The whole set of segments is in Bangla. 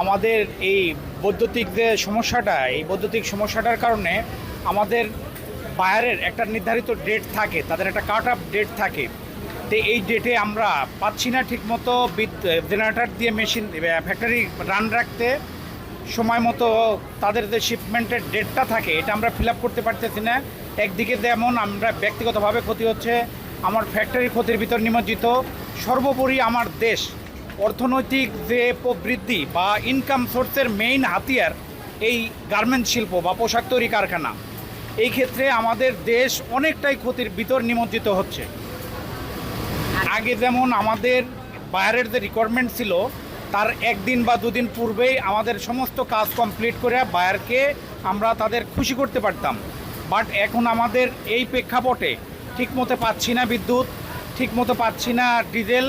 আমাদের এই বৈদ্যুতিক যে সমস্যাটা, এই বৈদ্যুতিক সমস্যাটার কারণে আমাদের বায়ারের একটা নির্ধারিত ডেট থাকে, তাদের একটা কাট অফ ডেট থাকে। তো এই ডেটে আমরা পাচ্ছি না ঠিকমতো জেনারেটর দিয়ে মেশিন ফ্যাক্টরি রান রাখতে। সময় মতো তাদের যে শিপমেন্টের ডেটটা থাকে এটা আমরা ফিল আপ করতে পারতেছি না। একদিকে যেমন আমরা ব্যক্তিগতভাবে ক্ষতি হচ্ছে, আমার ফ্যাক্টরি ক্ষতির ভিতর নিমজ্জিত, সর্বোপরি আমার দেশ অর্থনৈতিক যে প্রবৃদ্ধি বা ইনকাম সোর্সের মেইন হাতিয়ার এই গার্মেন্টস শিল্প বা পোশাক তৈরি কারখানা। এই ক্ষেত্রে আমাদের দেশ অনেকটাই ক্ষতির ভিতর নিমজ্জিত হচ্ছে। আগে যেমন আমাদের বায়ারের যে রিকোয়ারমেন্ট ছিল তার একদিন বা দুদিন পূর্বেই আমাদের সমস্ত কাজ কমপ্লিট করে বায়ারকে আমরা তাদের খুশি করতে পারতাম। বাট এখন আমাদের এই প্রেক্ষাপটে ঠিকমতো পাচ্ছি না বিদ্যুৎ, ঠিকমতো পাচ্ছি না ডিজেল।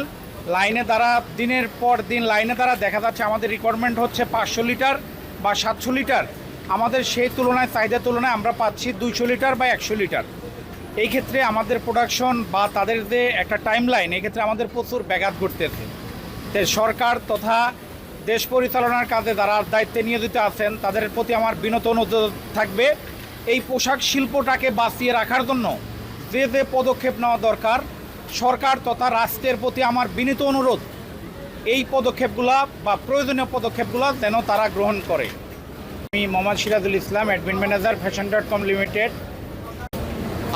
লাইনে দ্বারা দিনের পর দিন লাইনে দ্বারা দেখা যাচ্ছে আমাদের রিকোয়ারমেন্ট হচ্ছে 500 লিটার বা 700 লিটার, আমাদের সেই তুলনায় চাহিদার তুলনায় আমরা পাচ্ছি 200 লিটার বা 100 লিটার। এই ক্ষেত্রে আমাদের প্রোডাকশন বা তাদের যে একটা টাইম লাইন, এই ক্ষেত্রে আমাদের প্রচুর ব্যাঘাত ঘটতেছে। তো সরকার তথা দেশ পরিচালনার কাজে যারা দায়িত্বে নিয়োজিত আছেন তাদের প্রতি আমার বিনত অনুরোধ থাকবে, এই পোশাক শিল্পটাকে বাঁচিয়ে রাখার জন্য যে যে পদক্ষেপ নেওয়া দরকার, সরকার তথা রাষ্ট্রের প্রতি আমার বিনীত অনুরোধ এই পদক্ষেপগুলা বা প্রয়োজনীয় পদক্ষেপগুলো যেন তারা গ্রহণ করে। আমি Mohammad Sirajul Islam, admin manager fashion.com limited.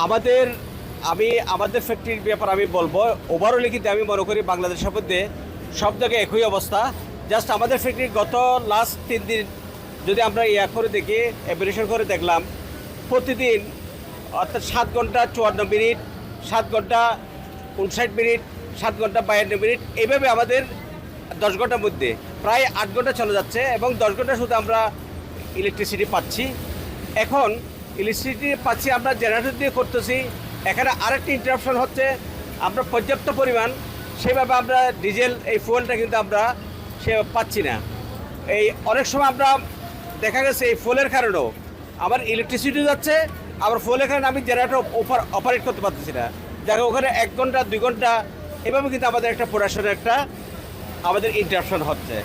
আমাদের ফ্যাক্টরির ব্যাপার আমি বলবো। ওভারঅলে কিন্তু আমি মনে করি বাংলাদেশের মধ্যে সব জায়গায় একই অবস্থা। জাস্ট আমাদের ফ্যাক্টরি গত লাস্ট 3 দিন যদি আমরা করে দেখি, এভালুয়েশন করে দেখলাম, প্রতিদিন অর্থাৎ 7 ঘন্টা 54 মিনিট, 7 ঘন্টা 59 মিনিট, 7 ঘন্টা 52 মিনিট, এইভাবে আমাদের 10 ঘন্টার মধ্যে প্রায় 8 ঘন্টা চলে যাচ্ছে এবং 10 ঘন্টা শুধু আমরা ইলেকট্রিসিটি পাচ্ছি। এখন ইলেকট্রিসিটি পাচ্ছি আমরা জেনারেটর দিয়ে করতেছি। এখানে আরেকটি ইন্টারাপশন হচ্ছে, আমরা পর্যাপ্ত পরিমাণ সেভাবে আমরা ডিজেল এই ফুয়েলটা কিন্তু আমরা পাচ্ছি না। এই অনেক সময় আমরা দেখা গেছে এই ফুয়েলের কারণেও আমার ইলেকট্রিসিটি যাচ্ছে, আবার ফুয়েলের কারণে আমি জেনারেটর অপারেট করতে পারতেছি না, যাকে ওখানে 1 ঘন্টা 2 ঘন্টা এভাবে কিন্তু আমাদের একটা প্রোডাকশনের আমাদের ইন্টারাপশন হচ্ছে।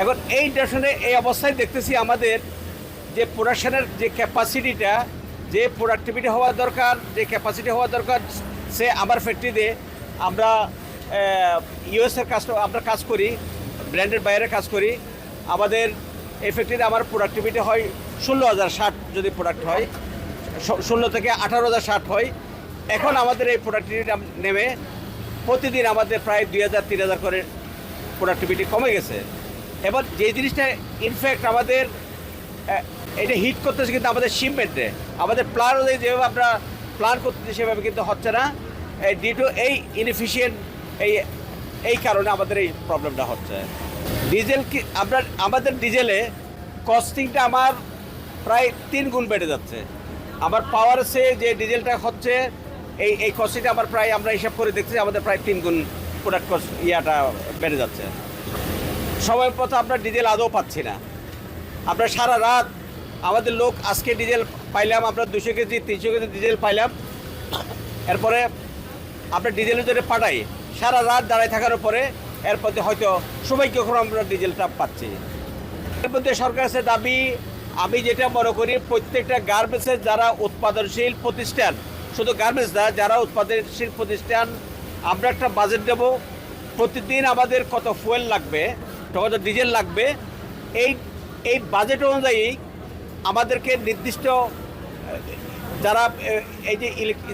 এখন এই ইন্টারাপশনে এই অবস্থায় দেখতেছি আমাদের যে প্রোডাকশনের যে ক্যাপাসিটিটা, যে প্রোডাক্টিভিটি হওয়া দরকার, যে ক্যাপাসিটি হওয়া দরকার, সে আমার ফ্যাক্টরিতে আমরা ইউএসের আমরা কাজ করি, ব্র্যান্ডের বাইরে কাজ করি। আমাদের এই ফ্যাক্টরিতে আমার প্রোডাক্টিভিটি হয় 16,060 যদি প্রোডাক্ট হয়, 16 থেকে 18,060 হয়। এখন আমাদের এই প্রোডাক্টিভিটি নেমে প্রতিদিন আমাদের প্রায় 2,000-3,000 করে প্রোডাক্টিভিটি কমে গেছে। এবার যে জিনিসটা ইনফ্যাক্ট আমাদের এটা হিট করতেছে কিন্তু আমাদের শিপমেন্টে, আমাদের প্ল্যান অনুযায়ী যেভাবে আমরা প্ল্যান করতেছি সেভাবে কিন্তু হচ্ছে না। ডিউ টু এই ইনএফিশিয়েন্ট এই কারণে আমাদের এই প্রবলেমটা হচ্ছে। ডিজেল আমাদের ডিজেলে কস্টিংটা আমার প্রায় 3 গুণ বেড়ে যাচ্ছে। আমার পাওয়ার সে যে ডিজেলটা হচ্ছে এই কস্টিংটা আমার প্রায়, আমরা হিসাব করে দেখছি আমাদের প্রায় 3 গুণ প্রোডাক্ট কস্ট বেড়ে যাচ্ছে। সময় মতো আমরা ডিজেল আদৌ পাচ্ছি না। আমরা সারা রাত আমাদের লোক আজকে ডিজেল পাইলাম, আমরা 200 কেজি 300 কেজি ডিজেল পাইলাম, এরপরে আমরা ডিজেলের জন্য পাঠাই, সারা রাত দাঁড়ায় থাকার পরে এরপর হয়তো সৌভাগ্যক্রমে আমরা ডিজেলটা পাচ্ছি। এর মধ্যে সরকারের কাছে দাবি, আমি যেটা মনে করি, প্রত্যেকটা গার্মেন্টসের যারা উৎপাদনশীল প্রতিষ্ঠান, শুধু গার্মেন্টস না, যারা উৎপাদনশীল প্রতিষ্ঠান, আমরা একটা বাজেট দেব, প্রতিদিন আমাদের কত ফুয়েল লাগবে, কত ডিজেল লাগবে, এই বাজেট অনুযায়ী আমাদেরকে নির্দিষ্ট যারা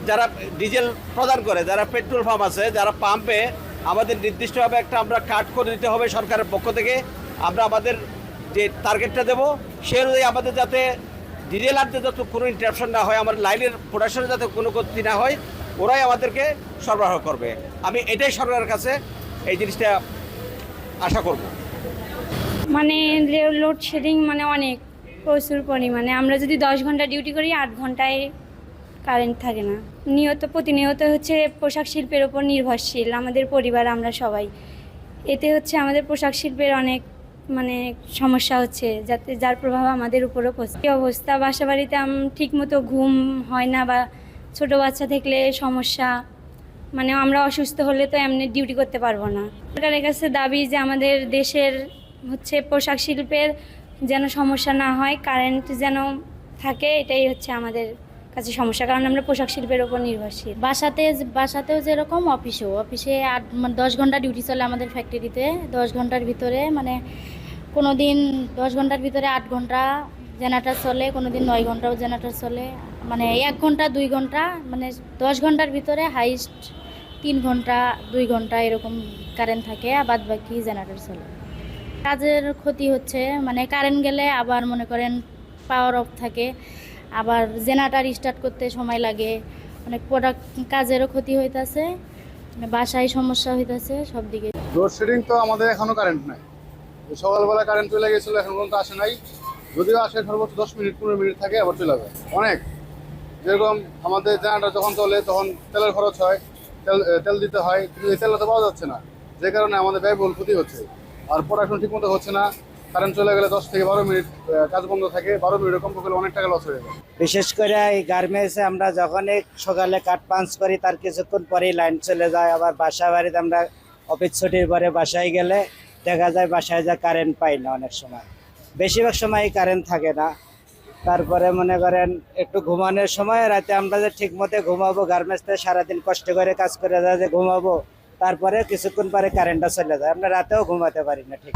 যারা ডিজেল প্রদান করে, যারা পেট্রোল পাম্প আছে, যারা পাম্পে, আমাদের নির্দিষ্টভাবে একটা আমরা কাট করে দিতে হবে সরকারের পক্ষ থেকে। আমরা আমাদের যে টার্গেটটা দেবো সে অনুযায়ী আমাদের যাতে ডিজেল আনতে যত কোনো ইন্টারাপশন না হয়, আমার লাইনের প্রোডাকশনে যাতে কোনো ক্ষতি না হয়, ওরাই আমাদেরকে সরবরাহ করবে। আমি এটাই সরকারের কাছে এই জিনিসটা আশা করব। মানে লোডশেডিং মানে অনেক প্রচুর পরিমাণে। আমরা যদি 10 ঘন্টা ডিউটি করি, 8 ঘন্টায় কারেন্ট থাকে না। প্রতিনিয়ত হচ্ছে পোশাক শিল্পের ওপর নির্ভরশীল আমাদের পরিবার, আমরা সবাই। এতে হচ্ছে আমাদের পোশাক শিল্পের অনেক মানে সমস্যা হচ্ছে, যার প্রভাব আমাদের উপরও পড়ছে। এই অবস্থা, বাসা বাড়িতে ঠিকমতো ঘুম হয় না, বা ছোট বাচ্চা থাকলে সমস্যা, মানে আমরা অসুস্থ হলে তো এমনি ডিউটি করতে পারবো না। সরকারের কাছে দাবি যে আমাদের দেশের হচ্ছে পোশাক শিল্পের যেন সমস্যা না হয়, কারেন্ট যেন থাকে, এটাই হচ্ছে আমাদের কাছে সমস্যা, কারণ আমরা পোশাক শিল্পের ওপর নির্ভরশীল। বাসাতেও যেরকম অফিসে 10 ঘন্টা ডিউটি চলে আমাদের ফ্যাক্টরিতে। 10 ঘন্টার ভিতরে মানে কোনো দিন 10 ঘন্টার ভিতরে 8 ঘন্টা জেনারেটর চলে, কোনো দিন 9 ঘন্টাও জেনারেটর চলে, মানে 1 ঘন্টা 2 ঘন্টা, মানে 10 ঘন্টার ভিতরে হাইস্ট 3 ঘন্টা 2 ঘন্টা এরকম কারেন্ট থাকে, আর বাদ বাকি জেনারেটর চলে। কাজের ক্ষতি হচ্ছে, মানে কারেন্ট গেলে আবার মনে করেন পাওয়ার অফ থাকে, আবার জেনারেটর স্টার্ট করতে সময় লাগে, অনেক প্রোডাক্ট কাজেরও ক্ষতি হইতাছে, মানে বাসায় সমস্যা হইতাছে সব দিকে। লোডশেডিং তো আমাদের এখনো কারেন্ট নাই। সকালবেলা কারেন্ট চলে গেছিলো, এখন পর্যন্ত আসে নাই। যদিও আসে সর্বোচ্চ 10 মিনিট 15 মিনিট থাকে, আবার চলে যায় অনেক। যেরকম আমাদের জেনারেটর যখন চলে তখন তেলের খরচ হয়, তেল দিতে হয়, কিন্তু এই তেলটা তো পাওয়া যাচ্ছে না, যে কারণে আমাদের ব্যয়বহুল ক্ষতি হচ্ছে। আর প্রোডাকশন ঠিক মতো হচ্ছে না। কারেন্ট চলে গেলে 10 থেকে 12 মিনিট কাজ বন্ধ থাকে, 12 মিনিট কম করলে অনেক টাকা লস হয়ে যায়। বিশেষ করে এই গার্মেন্টসে আমরা যখনই সকালে কাট পাঞ্চ করি তার কিছুক্ষণ পরেই লাইন চলে যায়। আবার বাসা বাড়িতে আমরা অফিস ছুটির পরে বাসায় গেলে দেখা যায় বাসায় যা কারেন্ট পাই না, অনেক সময় বেশিরভাগ সময়ই কারেন্ট থাকে না। তারপরে মনে করেন একটু ঘুমানোর সময় রাতে আমরা যে ঠিক মতো ঘুমাবো, গার্মেন্টসে সারাদিন কষ্ট করে কাজ করে যায় যে ঘুমাবো, তারপরে কিছুক্ষণ পরে কারেন্টটা চলে যায়, আমরা রাতেও ঘুমাতে পারি না ঠিক।